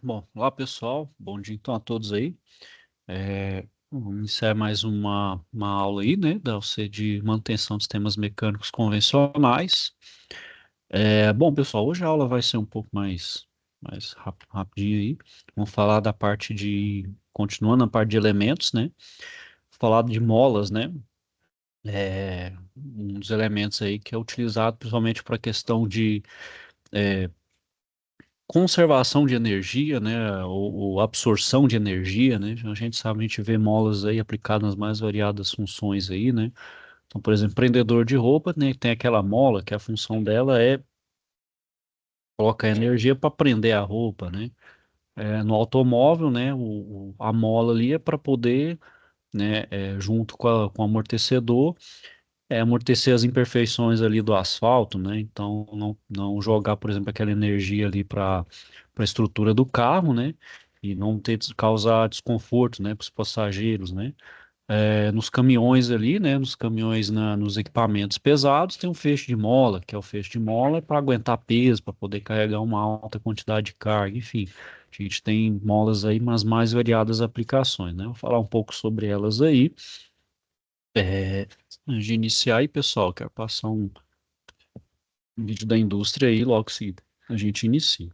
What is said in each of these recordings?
Bom, olá pessoal, bom dia então a todos aí. Vamos iniciar mais uma aula aí, né, da UC de manutenção de sistemas mecânicos convencionais. Bom, pessoal, hoje a aula vai ser um pouco mais rapidinho aí. Vamos falar da parte continuando a parte de elementos, né, falar de molas, né, um dos elementos aí que é utilizado principalmente para a questão de conservação de energia, né, ou absorção de energia, né, a gente sabe, a gente vê molas aí aplicadas nas mais variadas funções aí, né, então, por exemplo, prendedor de roupa, né, tem aquela mola que a função dela é colocar energia para prender a roupa, né, no automóvel, né, a mola ali é para poder, né, junto com o amortecedor, amortecer as imperfeições ali do asfalto, né? Então, não jogar, por exemplo, aquela energia ali para a estrutura do carro, né? E não causar desconforto, né, para os passageiros, né? Nos caminhões ali, né? Nos caminhões, nos equipamentos pesados, tem um feixe de mola, que é o feixe de mola para aguentar peso, para poder carregar uma alta quantidade de carga, enfim. A gente tem molas aí, mas mais variadas aplicações, né? Vou falar um pouco sobre elas aí. Antes de iniciar aí, pessoal, quero passar um vídeo da indústria aí, logo se a gente inicia.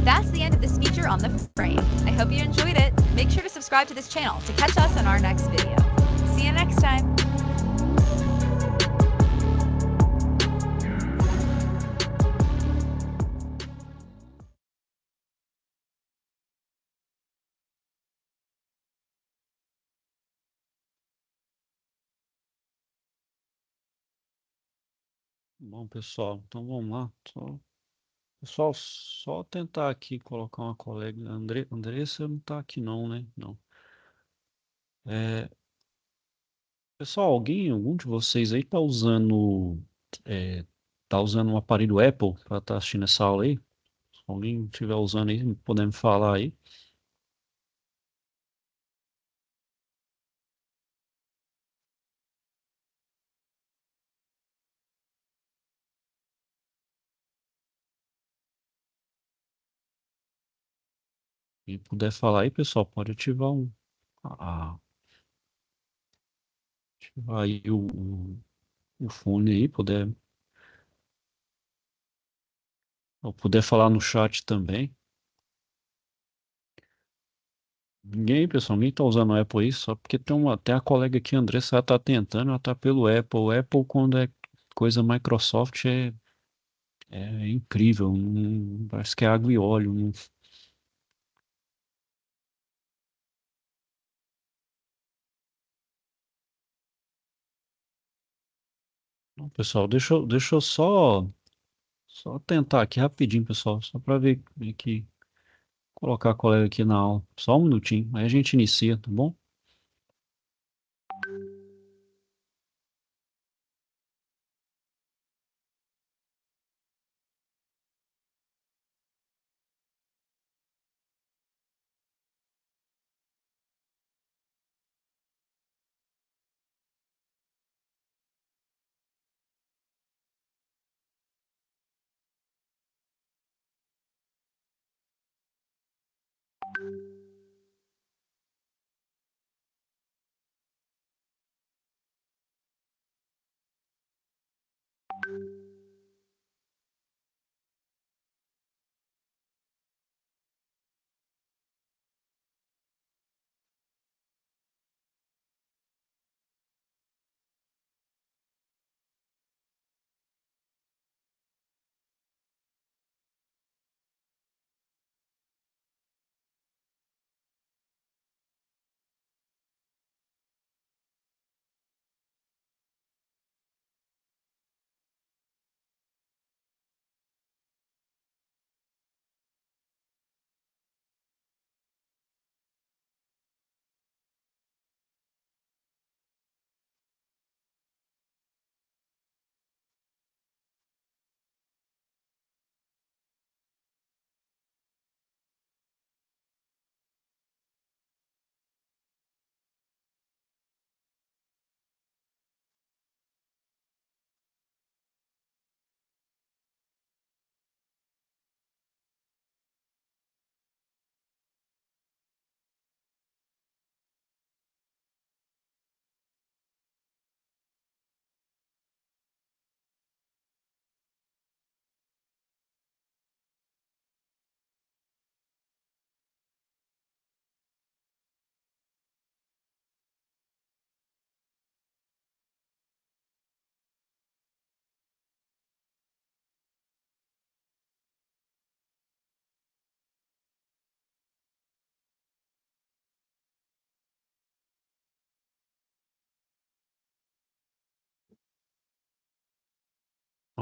That's the end of this feature on the frame. I hope you enjoyed it. Make sure to subscribe to this channel to catch us on our next video. See you next time. Bom, pessoal, então vamos lá. Pessoal, só tentar aqui colocar uma colega. Andressa não tá aqui não, né? Não. É, pessoal, algum de vocês aí é, tá usando um aparelho Apple para estar assistindo essa aula aí? Se alguém estiver usando aí, podemos falar aí. E puder falar aí, pessoal, pode a- ativar aí o fone aí, ou puder falar no chat também. Ninguém, pessoal, ninguém tá usando o Apple aí, só porque tem a colega aqui, a Andressa, ela tá tentando, ela tá pelo Apple. O Apple, quando é coisa Microsoft, é incrível, parece que é água e óleo. Não, pessoal, deixa eu só tentar aqui rapidinho, pessoal, só para ver aqui, colocar a colega aqui na aula. Só um minutinho, aí a gente inicia, tá bom?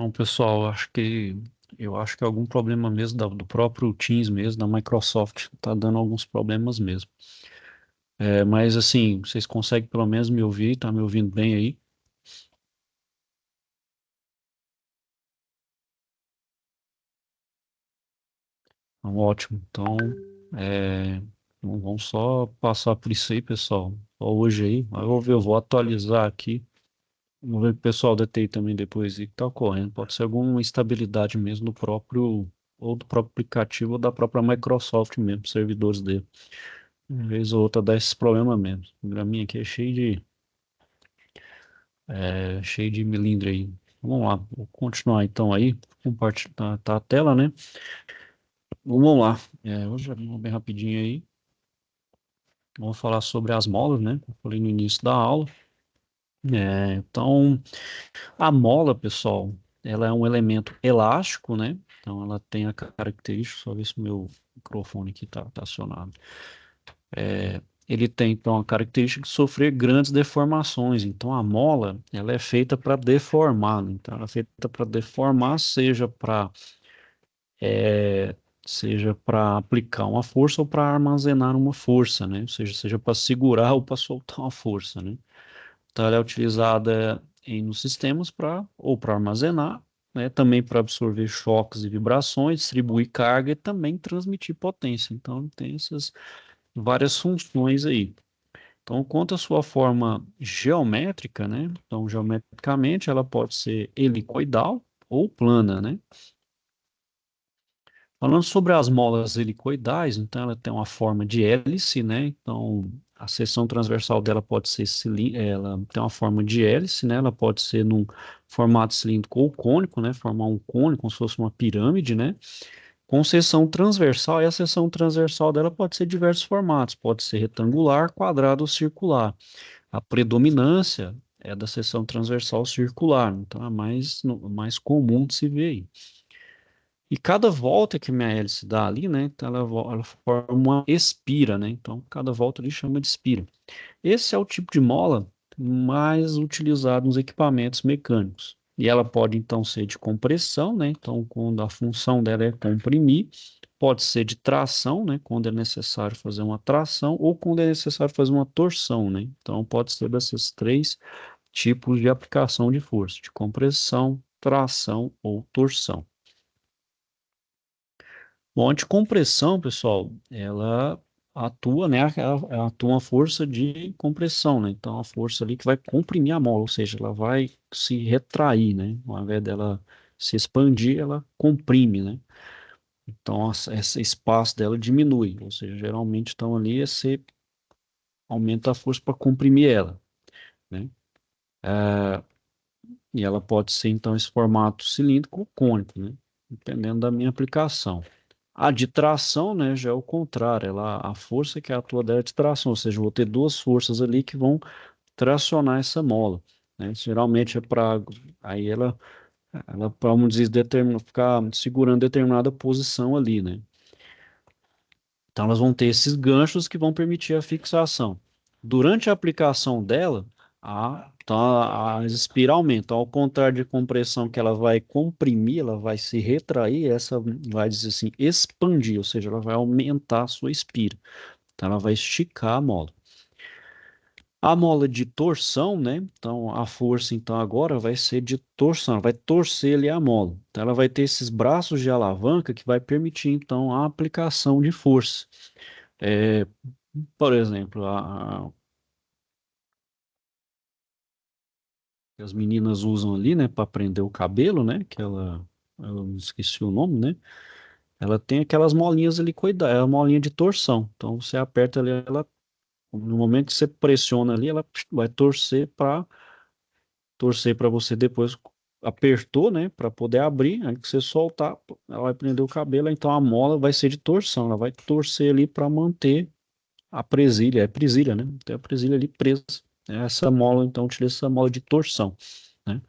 Então, pessoal, eu acho que é algum problema mesmo do próprio Teams mesmo, da Microsoft, tá dando alguns problemas mesmo. Mas assim, vocês conseguem pelo menos me ouvir, tá me ouvindo bem aí? Então, ótimo. Então, vamos só passar por isso aí, pessoal. Só hoje aí. Mas eu vou atualizar aqui. Vamos ver o que o pessoal da TI também depois aí que tá ocorrendo. Pode ser alguma instabilidade mesmo do próprio, ou do próprio aplicativo, ou da própria Microsoft mesmo, servidores dele. Uma vez ou outra dá esses problemas mesmo. O programinha aqui é cheio de melindre aí. Vamos lá, vou continuar então aí. Compartilhar tá a tela, né? Vamos lá. Hoje vamos bem rapidinho aí. Vamos falar sobre as molas, né? Eu falei no início da aula. Então, a mola, pessoal, ela é um elemento elástico, né? Então, ela tem a característica, só ver se o meu microfone aqui tá acionado. Ele tem, então, a característica de sofrer grandes deformações. Então, a mola, ela é feita para deformar, né? Então, ela é feita para deformar, seja para aplicar uma força ou para armazenar uma força, né? Ou seja para segurar ou para soltar uma força, né? Então, ela é utilizada nos sistemas para armazenar, né? Também para absorver choques e vibrações, distribuir carga e também transmitir potência. Então, tem essas várias funções aí. Então, quanto à sua forma geométrica, né? Então, geometricamente, ela pode ser helicoidal ou plana, né? Falando sobre as molas helicoidais, então ela tem uma forma de hélice, né? Então a seção transversal dela pode ser ela tem uma forma de hélice, né? Ela pode ser num formato cilíndrico ou cônico, né? Formar um cone, como se fosse uma pirâmide, né? Com seção transversal, e a seção transversal dela pode ser diversos formatos, pode ser retangular, quadrado ou circular. A predominância é da seção transversal circular, então é mais comum de se ver aí. E cada volta que minha hélice dá ali, né, então ela forma uma espira, né? Então, cada volta ali chama de espira. Esse é o tipo de mola mais utilizado nos equipamentos mecânicos. E ela pode, então, ser de compressão, né? Então, quando a função dela é comprimir, pode ser de tração, né? Quando é necessário fazer uma tração, ou quando é necessário fazer uma torção, né? Então, pode ser desses três tipos de aplicação de força, de compressão, tração ou torção. Bom, a anticompressão, pessoal, ela atua, né? Ela atua uma força de compressão, né? Então, a força ali que vai comprimir a mola, ou seja, ela vai se retrair, né? Ao invés dela se expandir, ela comprime, né? Então, esse espaço dela diminui, ou seja, geralmente, então ali você aumenta a força para comprimir ela, né? E ela pode ser, então, esse formato cilíndrico ou cônico, né? Dependendo da minha aplicação. A de tração, né, já é o contrário, a força que atua dela é de tração, ou seja, eu vou ter duas forças ali que vão tracionar essa mola, né? Geralmente é para aí ela vamos dizer, ficar segurando determinada posição ali, né? Então elas vão ter esses ganchos que vão permitir a fixação. Durante a aplicação dela, a espiral aumenta. Então, ao contrário de compressão que ela vai comprimir, ela vai se retrair, essa vai dizer assim, expandir, ou seja, ela vai aumentar a sua espira. Então ela vai esticar a mola. A mola de torção, né? Então a força então agora vai ser de torção, ela vai torcer ali a mola. Então ela vai ter esses braços de alavanca que vai permitir então a aplicação de força. É, por exemplo, que as meninas usam ali, né, para prender o cabelo, né, eu esqueci o nome, né, ela tem aquelas molinhas ali, é a molinha de torção. Então você aperta ali, no momento que você pressiona ali, ela vai torcer para você depois apertou, né, para poder abrir, aí que você soltar, ela vai prender o cabelo, então a mola vai ser de torção, ela vai torcer ali para manter a presilha, é presilha, né? Tem a presilha ali presa. Essa mola, então, utiliza essa mola de torção, né?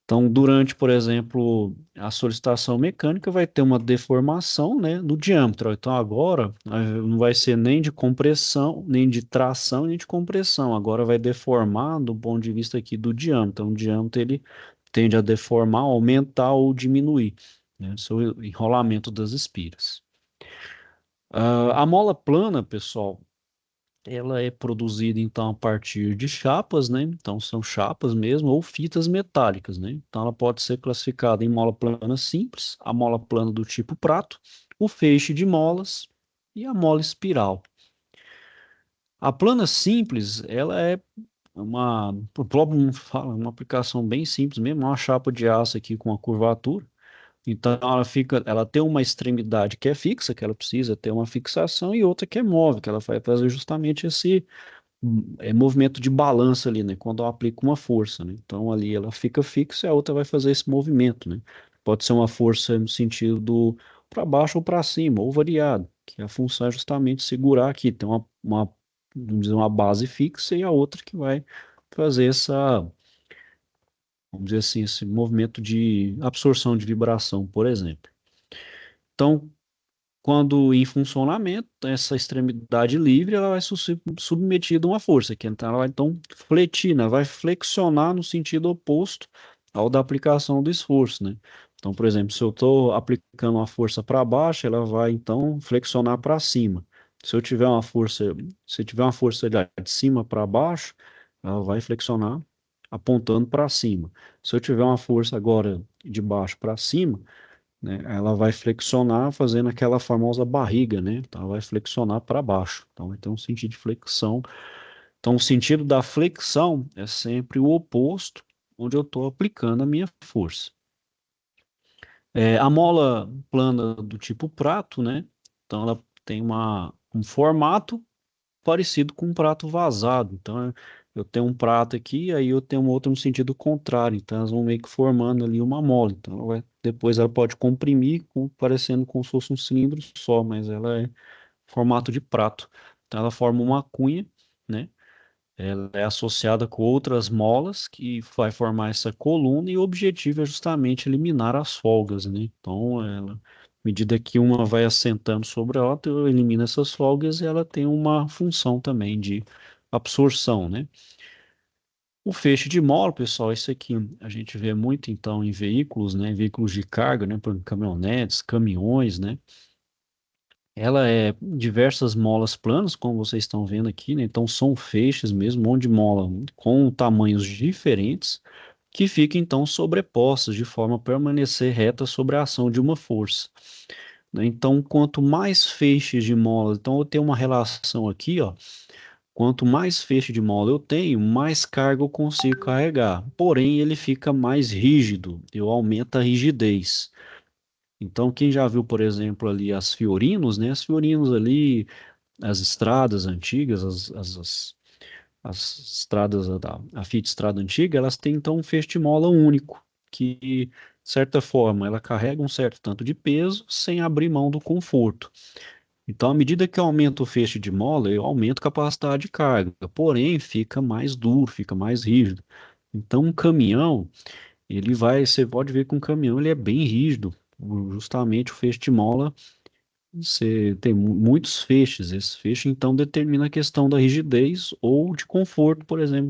Então, durante, por exemplo, a solicitação mecânica, vai ter uma deformação, né, do diâmetro. Então, agora, não vai ser nem de compressão, nem de tração, nem de compressão. Agora vai deformar do ponto de vista aqui do diâmetro. Então, o diâmetro, ele tende a deformar, aumentar ou diminuir, né? Esse é o enrolamento das espiras. A mola plana, pessoal, ela é produzida então a partir de chapas, né? Então são chapas mesmo ou fitas metálicas, né? Então ela pode ser classificada em mola plana simples, a mola plana do tipo prato, o feixe de molas e a mola espiral. A plana simples, ela é o próprio fala, uma aplicação bem simples mesmo, uma chapa de aço aqui com uma curvatura. Então ela tem uma extremidade que é fixa, que ela precisa ter uma fixação, e outra que é móvel, que ela vai fazer justamente esse movimento de balança ali, né? Quando eu aplico uma força, né? Então ali ela fica fixa e a outra vai fazer esse movimento, né? Pode ser uma força no sentido do para baixo ou para cima, ou variado, que a função é justamente segurar aqui, tem vamos dizer, uma base fixa e a outra que vai fazer vamos dizer assim, esse movimento de absorção de vibração, por exemplo. Então, quando em funcionamento, essa extremidade livre ela vai ser submetida a uma força, que então ela vai então fletir, né? Vai flexionar no sentido oposto ao da aplicação do esforço, né? Então, por exemplo, se eu estou aplicando uma força para baixo, ela vai então flexionar para cima. Se eu tiver uma força, se eu tiver uma força de cima para baixo, ela vai flexionar apontando para cima. Se eu tiver uma força agora de baixo para cima, né? Ela vai flexionar fazendo aquela famosa barriga, né? Então, ela vai flexionar para baixo. Então, vai ter um sentido de flexão. Então, o sentido da flexão é sempre o oposto onde eu estou aplicando a minha força. A mola plana do tipo prato, né? Então, ela tem um formato parecido com um prato vazado. Então, eu tenho um prato aqui, aí eu tenho um outro no sentido contrário. Então, elas vão meio que formando ali uma mola. Então, depois ela pode comprimir, parecendo como se fosse um cilindro só, mas ela é formato de prato. Então, ela forma uma cunha, né? Ela é associada com outras molas que vai formar essa coluna e o objetivo é justamente eliminar as folgas, né? Então, à medida que uma vai assentando sobre a outra, elimina essas folgas e ela tem uma função também de absorção, né? O feixe de mola, pessoal, isso aqui a gente vê muito então em veículos, né? Veículos de carga, né? Por exemplo, caminhonetes, caminhões, né? Ela é diversas molas planas, como vocês estão vendo aqui, né? Então são feixes mesmo, um monte de mola com tamanhos diferentes, que ficam então sobrepostas de forma a permanecer reta sobre a ação de uma força, né? Então, quanto mais feixes de mola, então eu tenho uma relação aqui, ó. Quanto mais feixe de mola eu tenho, mais carga eu consigo carregar. Porém, ele fica mais rígido, eu aumento a rigidez. Então, quem já viu, por exemplo, ali as Fiorinos, né? As Fiorinos ali, as estradas antigas, as estradas a Fiat Estrada antiga, elas têm então um feixe de mola único, que, de certa forma, ela carrega um certo tanto de peso sem abrir mão do conforto. Então, à medida que eu aumento o feixe de mola, eu aumento a capacidade de carga, porém fica mais duro, fica mais rígido. Então, um caminhão, você pode ver que um caminhão ele é bem rígido, justamente o feixe de mola você tem muitos feixes. Esse feixe, então, determina a questão da rigidez ou de conforto, por exemplo,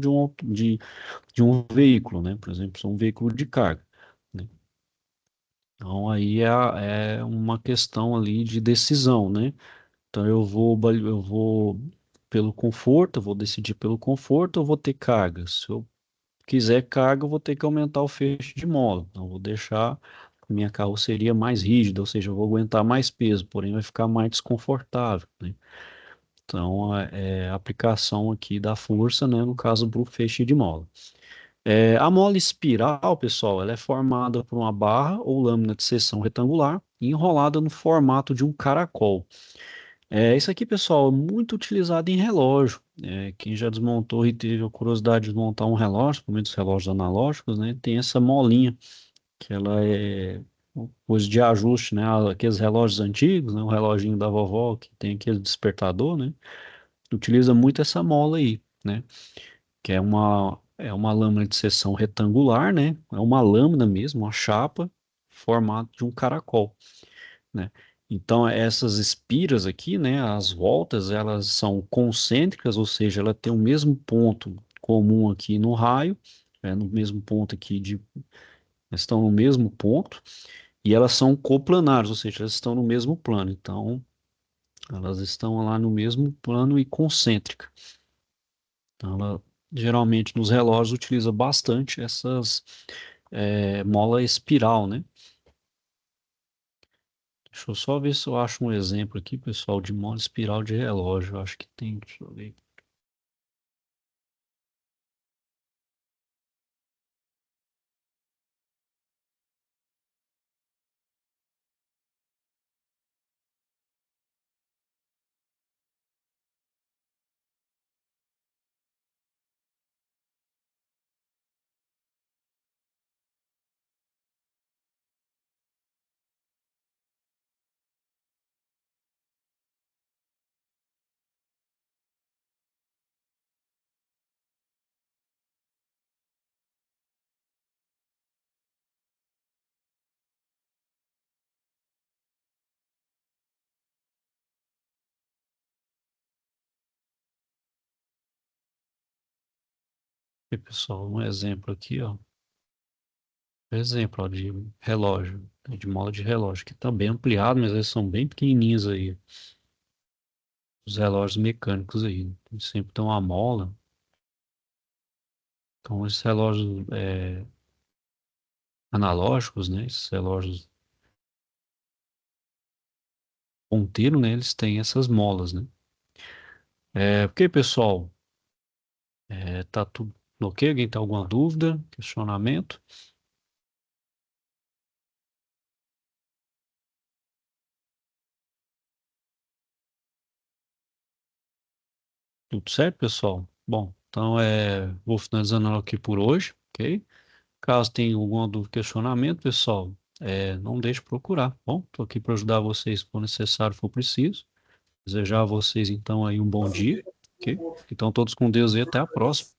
de um veículo, né? Por exemplo, se é um veículo de carga, né? Então, aí é uma questão ali de decisão, né? Então, eu vou pelo conforto, eu vou decidir pelo conforto, eu vou ter carga. Se eu quiser carga, eu vou ter que aumentar o feixe de mola. Então, eu vou deixar a minha carroceria mais rígida, ou seja, eu vou aguentar mais peso, porém vai ficar mais desconfortável, né? Então, a aplicação aqui da força, né, no caso do feixe de mola. A mola espiral, pessoal, ela é formada por uma barra ou lâmina de seção retangular e enrolada no formato de um caracol. Isso aqui, pessoal, é muito utilizado em relógio. Quem já desmontou e teve a curiosidade de desmontar um relógio, principalmente os relógios analógicos, né, tem essa molinha, que ela é coisa de ajuste, né? Aqueles relógios antigos, né? O reloginho da vovó que tem aquele despertador, né? Utiliza muito essa mola aí, né? Que é uma lâmina de seção retangular, né? É uma lâmina mesmo, uma chapa, formato de um caracol, né? Então, essas espiras aqui, né? As voltas, elas são concêntricas, ou seja, ela tem o mesmo ponto comum aqui no raio, no mesmo ponto aqui Elas estão no mesmo ponto e elas são coplanares, ou seja, elas estão no mesmo plano. Então, elas estão lá no mesmo plano e concêntrica. Então, ela geralmente nos relógios utiliza bastante essas mola espiral, né? Deixa eu só ver se eu acho um exemplo aqui, pessoal, de mola espiral de relógio. Eu acho que tem, deixa eu ver. Aqui, pessoal, um exemplo aqui, ó. Exemplo, ó, de relógio, né, de mola de relógio, que tá bem ampliado, mas eles são bem pequenininhos aí. Os relógios mecânicos aí. Eles sempre tem uma mola. Então, esses relógios analógicos, né? Esses relógios ponteiro, né? Eles têm essas molas, né? Ok, pessoal? Tá tudo ok? Alguém tem alguma dúvida, questionamento? Tudo certo, pessoal? Bom, então vou finalizando aqui por hoje, ok? Caso tenha alguma dúvida, questionamento, pessoal, não deixe de procurar, tá bom? Estou aqui para ajudar vocês quando necessário for preciso. Desejar a vocês, então, aí um bom dia, ok? Então, todos com Deus e até a próxima.